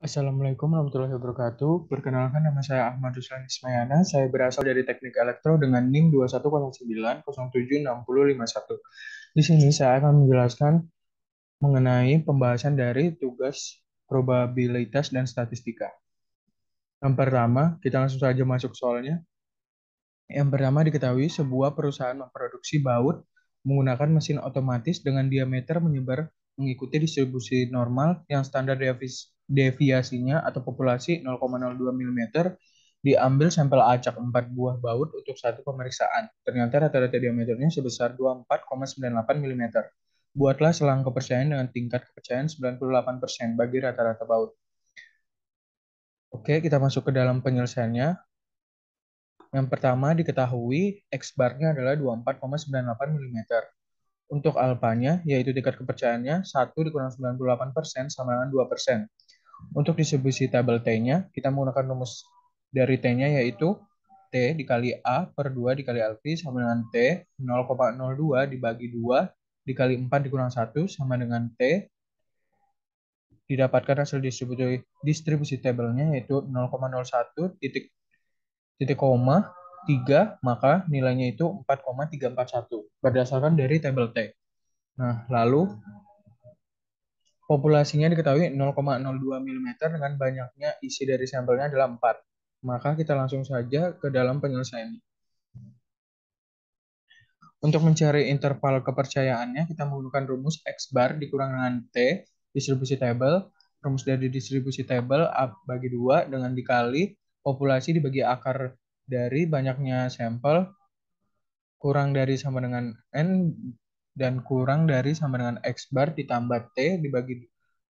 Assalamualaikum warahmatullahi wabarakatuh. Perkenalkan, nama saya Ahmad Ruslan Ismayana. Saya berasal dari Teknik Elektro dengan NIM 2109076051. Di sini saya akan menjelaskan mengenai pembahasan dari tugas probabilitas dan statistika. Yang pertama, kita langsung saja masuk soalnya. Yang pertama diketahui sebuah perusahaan memproduksi baut menggunakan mesin otomatis dengan diameter menyebar mengikuti distribusi normal yang standar deviasinya atau populasi 0,02 mm. Diambil sampel acak 4 buah baut untuk satu pemeriksaan. Ternyata rata-rata diameternya sebesar 24,98 mm. Buatlah selang kepercayaan dengan tingkat kepercayaan 98% bagi rata-rata baut. Oke, kita masuk ke dalam penyelesaiannya. Yang pertama diketahui X bar-nya adalah 24,98 mm. Untuk alfanya, yaitu tingkat kepercayaannya, 1 dikurang 98% sama dengan 2%. Untuk distribusi tabel T-nya, kita menggunakan rumus dari T-nya yaitu T dikali A per 2 dikali alfi sama dengan T 0,02 dibagi 2 dikali 4 dikurang 1 sama dengan T. Didapatkan hasil distribusi tabelnya yaitu 0,01 titik koma 3, maka nilainya itu 4,341 berdasarkan dari tabel T. Nah, lalu populasinya diketahui 0,02 mm dengan banyaknya isi dari sampelnya adalah 4. Maka kita langsung saja ke dalam penyelesaian. Untuk mencari interval kepercayaannya, kita menggunakan rumus X bar dikurang dengan T, distribusi tabel. Rumus dari distribusi tabel A bagi 2 dengan dikali populasi dibagi akar dari banyaknya sampel kurang dari sama dengan N dan kurang dari sama dengan X bar ditambah T dibagi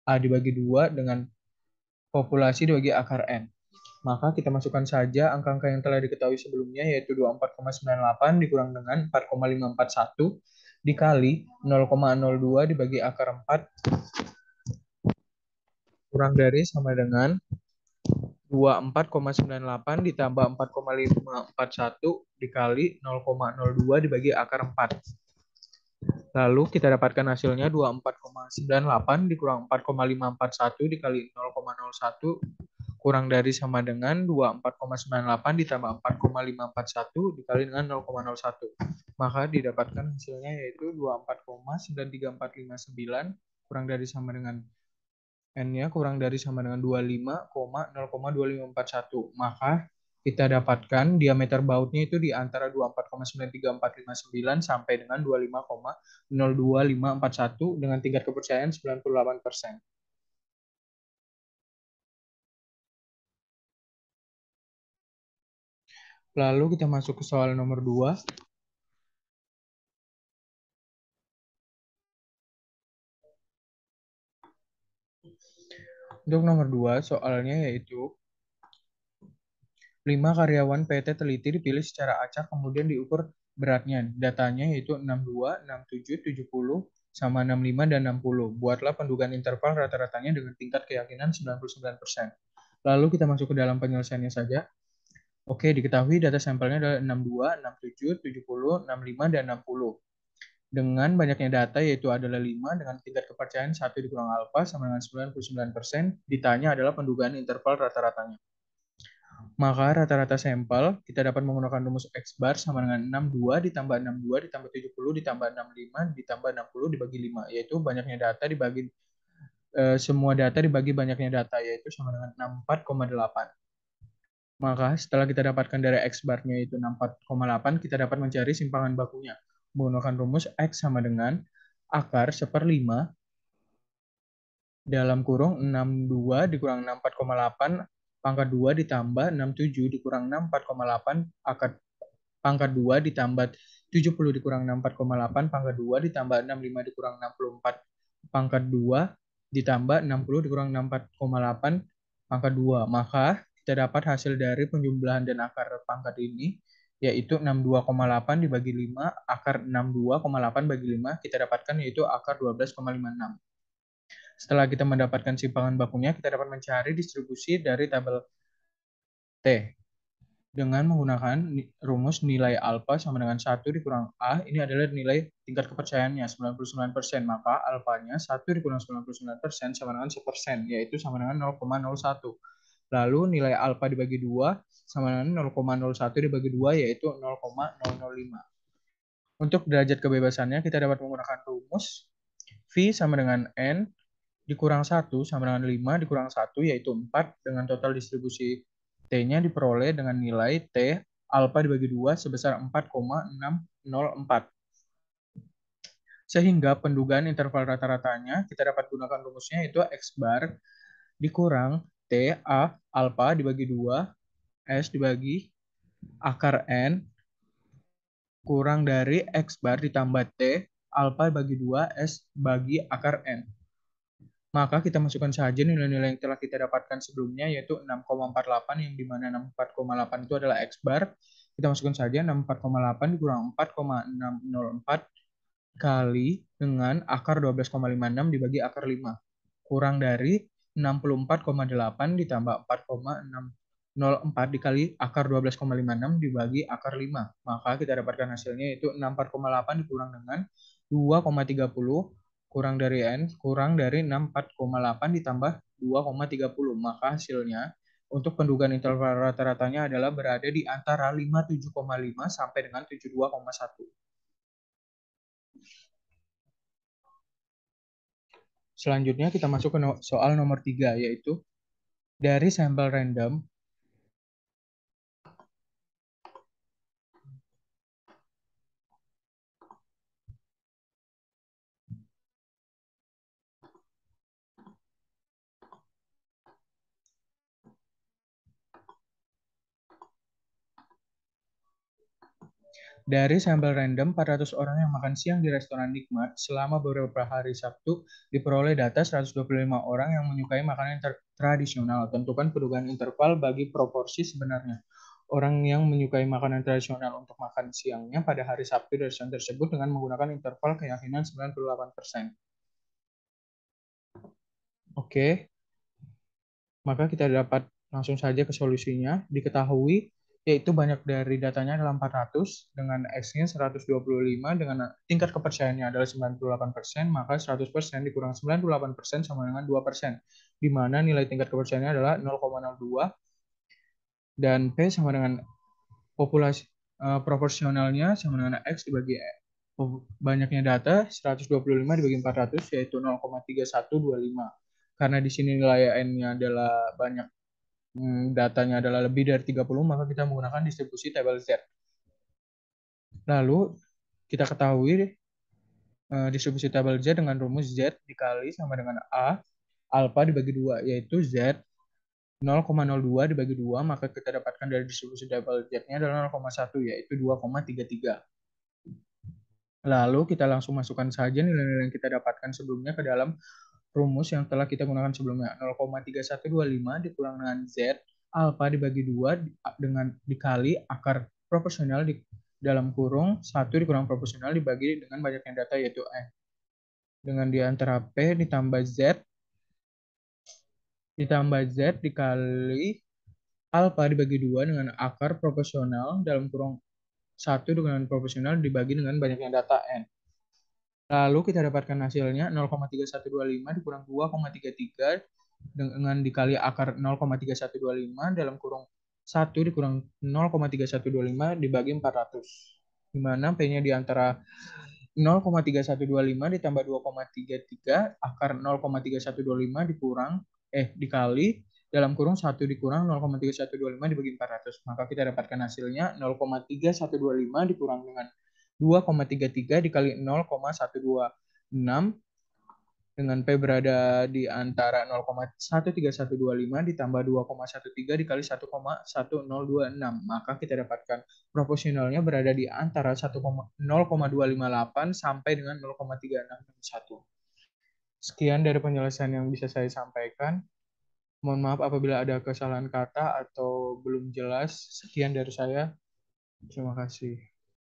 A dibagi 2 dengan populasi dibagi akar N. Maka kita masukkan saja angka-angka yang telah diketahui sebelumnya yaitu 24,98 dikurang dengan 4,541 dikali 0,02 dibagi akar 4 kurang dari sama dengan 24,98 ditambah 4,541 dikali 0,02 dibagi akar 4. Lalu kita dapatkan hasilnya 24,98 dikurang 4,541 dikali 0,01 kurang dari sama dengan 24,98 ditambah 4,541 dikali dengan 0,01. Maka didapatkan hasilnya yaitu 24,93459 kurang dari sama dengan N-nya kurang dari sama dengan 25,0,2541. Maka kita dapatkan diameter bautnya itu di antara 24,93459 sampai dengan 25,02541 dengan tingkat kepercayaan 98%. Lalu kita masuk ke soal nomor 2. Untuk nomor 2, soalnya yaitu 5 karyawan PT Teliti dipilih secara acak kemudian diukur beratnya. Datanya yaitu 62, 67, 70, sama 65 dan 60. Buatlah pendugaan interval rata-ratanya dengan tingkat keyakinan 99%. Lalu kita masuk ke dalam penyelesaiannya saja. Oke, diketahui data sampelnya adalah 62, 67, 70, 65, dan 60. Dengan banyaknya data yaitu adalah 5 dengan tingkat kepercayaan 1 dikurang alfa sama dengan 99%, ditanya adalah pendugaan interval rata-ratanya. Maka rata-rata sampel kita dapat menggunakan rumus X bar sama dengan 62 ditambah 62 ditambah 70 ditambah 65 ditambah 60 dibagi 5, yaitu banyaknya data dibagi semua data dibagi banyaknya data, yaitu sama dengan 64,8. Maka setelah kita dapatkan dari X bar-nya itu 64,8, kita dapat mencari simpangan bakunya. Menggunakan rumus X sama dengan akar 1/5 dalam kurung 62 dikurang 64,8 pangkat 2 ditambah 67 dikurang 64,8 akar pangkat 2 ditambah 70 dikurang 64,8 pangkat 2 ditambah 65 dikurang 64 pangkat 2 ditambah 60 dikurang 64,8 pangkat 2. Maka kita dapat hasil dari penjumlahan dan akar pangkat ini yaitu 62,8 dibagi 5 akar 62,8 bagi 5 kita dapatkan yaitu akar 12,56. Setelah kita mendapatkan simpangan bakunya, kita dapat mencari distribusi dari tabel T. dengan menggunakan rumus nilai alfa sama dengan 1 dikurang A, ini adalah nilai tingkat kepercayaannya 99%, maka alfanya 1 dikurang 99% sama dengan 1%, yaitu sama dengan 0,01. Lalu nilai alfa dibagi 2 sama dengan 0,01 dibagi 2, yaitu 0,005. Untuk derajat kebebasannya, kita dapat menggunakan rumus V sama dengan N dikurang 1 sama dengan 5 dikurang 1, yaitu 4, dengan total distribusi T-nya diperoleh dengan nilai T alfa dibagi 2 sebesar 4,604. Sehingga pendugaan interval rata-ratanya kita dapat gunakan rumusnya, yaitu X bar dikurang T A alfa dibagi 2 S dibagi akar N kurang dari X bar ditambah T alfa bagi 2 S bagi akar N. Maka kita masukkan saja nilai-nilai yang telah kita dapatkan sebelumnya, yaitu 6,48, yang dimana 64,8 itu adalah X bar. Kita masukkan saja 64,8 dikurang 4,604 kali dengan akar 12,56 dibagi akar 5. Kurang dari 64,8 ditambah 4,604 dikali akar 12,56 dibagi akar 5. Maka kita dapatkan hasilnya, yaitu 64,8 dikurang dengan 2,30 kurang dari N kurang dari 64,8 ditambah 2,30. Maka hasilnya untuk pendugaan interval rata-ratanya adalah berada di antara 57,5 sampai dengan 72,1. Selanjutnya kita masuk ke soal nomor 3, yaitu dari sampel random Dari sampel random 400 orang yang makan siang di restoran Nikmat selama beberapa hari Sabtu, diperoleh data 125 orang yang menyukai makanan tradisional. Tentukan pendugaan interval bagi proporsi sebenarnya. Orang yang menyukai makanan tradisional untuk makan siangnya pada hari Sabtu di restoran tersebut dengan menggunakan interval keyakinan 98%. Oke, maka kita dapat langsung saja ke solusinya. Diketahui yaitu banyak dari datanya adalah 400 dengan X-nya 125 dengan tingkat kepercayaannya adalah 98%, maka 100% dikurang 98% sama dengan 2%, di mana nilai tingkat kepercayaannya adalah 0,02 dan P sama dengan populasi proporsionalnya sama dengan X dibagi banyaknya data 125 dibagi 400, yaitu 0,3125. Karena di sini nilai N-nya adalah banyak, datanya adalah lebih dari 30, maka kita menggunakan distribusi tabel Z. Lalu kita ketahui distribusi tabel Z dengan rumus Z dikali sama dengan A alfa dibagi 2, yaitu Z 0,02 dibagi 2, maka kita dapatkan dari distribusi tabel Z-nya adalah 0,1, yaitu 2,33. Lalu kita langsung masukkan saja nilai-nilai yang kita dapatkan sebelumnya ke dalam rumus yang telah kita gunakan sebelumnya. 0,3125 dikurang dengan Z alfa dibagi 2 dengan dikali akar proporsional di dalam kurung 1 dikurang proporsional dibagi dengan banyaknya data, yaitu N. Dengan di antara P ditambah Z dikali alfa dibagi 2 dengan akar proporsional dalam kurung 1 dengan proporsional dibagi dengan banyaknya data N. Lalu kita dapatkan hasilnya 0,3125 dikurang 2,33 dengan dikali akar 0,3125 dalam kurung 1 dikurang 0,3125 dibagi 400. Di mana P-nya di antara 0,3125 ditambah 2,33 akar 0,3125 dikali dalam kurung 1 dikurang 0,3125 dibagi 400. Maka kita dapatkan hasilnya 0,3125 dikurang dengan 2,33 dikali 0,126 dengan P berada di antara 0,13125 ditambah 2,13 dikali 1,1026. Maka kita dapatkan proporsionalnya berada di antara 0,258 sampai dengan 0,3661. Sekian dari penjelasan yang bisa saya sampaikan. Mohon maaf apabila ada kesalahan kata atau belum jelas. Sekian dari saya. Terima kasih.